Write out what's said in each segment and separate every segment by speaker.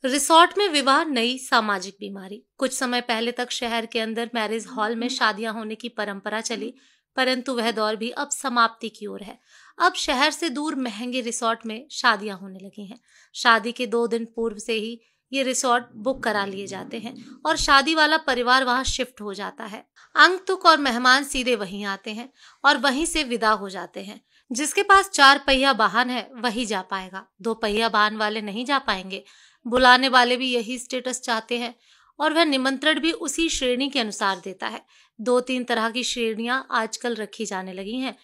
Speaker 1: Resort में विवाह नई सामाजिक बीमारी। कुछ समय पहले तक शहर के अंदर मैरिज हॉल में शादियां होने की परंपरा चली, परंतु वह दौर भी अब समाप्ति की ओर है। अब शहर से दूर महंगे रिसोर्ट में शादियां होने लगी हैं। शादी के 2 दिन पूर्व से ही ये रिसोर्ट बुक करा लिए जाते हैं और शादी वाला परिवार वहां शिफ्ट हो जाता है। आगंतुक और मेहमान सीधे वहीं आते हैं और वहीं से विदा हो जाते हैं। जिसके पास 4 पहिया वाहन है वही जा पाएगा, 2 पहिया वाहन वाले नहीं जा पाएंगे। बुलाने वाले भी यही स्टेटस चाहते हैं और वह निमंत्रण भी उसी श्रेणी के अनुसार देता है। 2-3 तरह की श्रेणियां आजकल रखी जाने लगी हैं।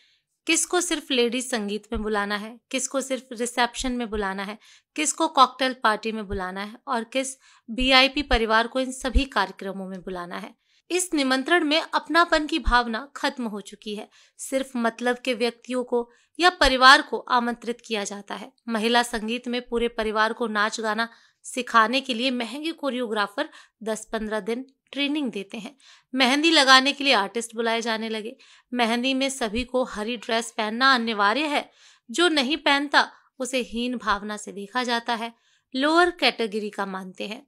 Speaker 1: किसको सिर्फ लेडीज संगीत में बुलाना है, किसको सिर्फ रिसेप्शन में बुलाना है, किसको कॉकटेल पार्टी में बुलाना है और किस वीआईपी परिवार को इन सभी कार्यक्रमों में बुलाना है। इस निमंत्रण में अपनापन की भावना खत्म हो चुकी है। सिर्फ मतलब के व्यक्तियों को या परिवार को आमंत्रित किया जाता है। महिला संगीत में पूरे परिवार को नाच गाना सिखाने के लिए महंगे कोरियोग्राफर 10-15 दिन ट्रेनिंग देते हैं। मेहंदी लगाने के लिए आर्टिस्ट बुलाए जाने लगे। मेहंदी में सभी को हरी ड्रेस पहनना अनिवार्य है। जो नहीं पहनता उसे हीन भावना से देखा जाता है, लोअर कैटेगरी का मानते हैं।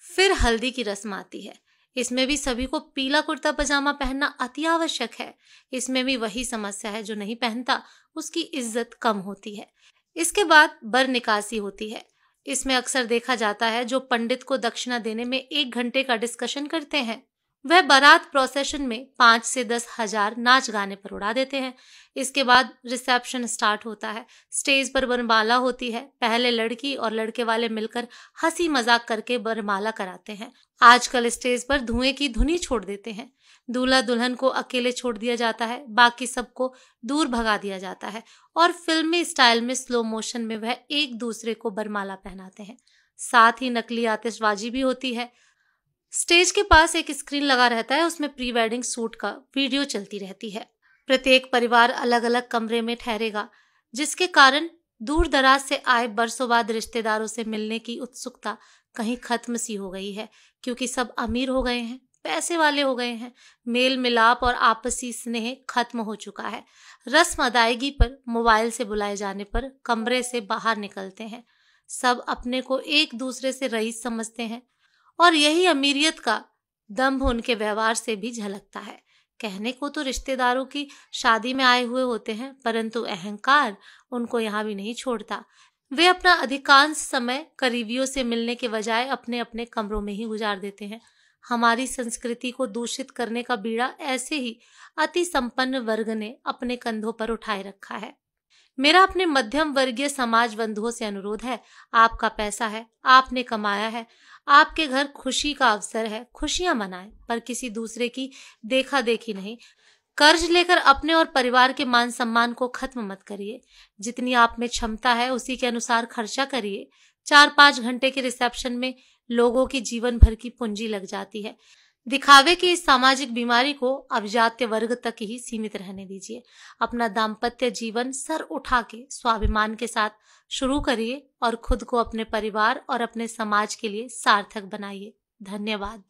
Speaker 1: फिर हल्दी की रस्म आती है। इसमें भी सभी को पीला कुर्ता पजामा पहनना अति आवश्यक है। इसमें भी वही समस्या है, जो नहीं पहनता उसकी इज्जत कम होती है। इसके बाद बर निकासी होती है। इसमें अक्सर देखा जाता है जो पंडित को दक्षिणा देने में 1 घंटे का डिस्कशन करते हैं, वह बारात प्रोसेशन में 5 से 10 हजार नाच गाने पर उड़ा देते हैं। इसके बाद रिसेप्शन स्टार्ट होता है। स्टेज पर वरमाला होती है। पहले लड़की और लड़के वाले मिलकर हंसी मजाक करके वरमाला कराते हैं। आजकल स्टेज पर धुएं की धुनी छोड़ देते हैं। दूल्हा दुल्हन को अकेले छोड़ दिया जाता है, बाकी सबको दूर भगा दिया जाता है और फिल्मी स्टाइल में स्लो मोशन में वह एक दूसरे को वरमाला पहनाते हैं। साथ ही नकली आतिशबाजी भी होती है। स्टेज के पास एक स्क्रीन लगा रहता है, उसमें प्री वेडिंग शूट का वीडियो चलती रहती है। प्रत्येक परिवार अलग अलग कमरे में ठहरेगा, जिसके कारण दूर दराज से आए बरसों बाद रिश्तेदारों से मिलने की उत्सुकता कहीं खत्म सी हो गई है, क्योंकि सब अमीर हो गए हैं, पैसे वाले हो गए हैं। मेल मिलाप और आपसी स्नेह खत्म हो चुका है। रस्म अदायगी पर मोबाइल से बुलाए जाने पर कमरे से बाहर निकलते हैं। सब अपने को एक दूसरे से रईस समझते हैं और यही अमीरियत का दंभ उनके व्यवहार से भी झलकता है। कहने को तो रिश्तेदारों की शादी में आए हुए होते हैं, परंतु अहंकार उनको यहाँ भी नहीं छोड़ता। वे अपना अधिकांश समय करीबियों से मिलने के बजाय अपने अपने कमरों में ही गुजार देते हैं। हमारी संस्कृति को दूषित करने का बीड़ा ऐसे ही अति संपन्न वर्ग ने अपने कंधों पर उठाए रखा है। मेरा अपने मध्यम वर्गीय समाज बंधुओं से अनुरोध है, आपका पैसा है, आपने कमाया है, आपके घर खुशी का अवसर है, खुशियां मनाएं, पर किसी दूसरे की देखा देखी नहीं। कर्ज लेकर अपने और परिवार के मान सम्मान को खत्म मत करिए। जितनी आप में क्षमता है उसी के अनुसार खर्चा करिए। 4-5 घंटे के रिसेप्शन में लोगों की जीवन भर की पूंजी लग जाती है। दिखावे की इस सामाजिक बीमारी को अब जातीय वर्ग तक ही सीमित रहने दीजिए। अपना दाम्पत्य जीवन सर उठा के स्वाभिमान के साथ शुरू करिए और खुद को, अपने परिवार और अपने समाज के लिए सार्थक बनाइए। धन्यवाद।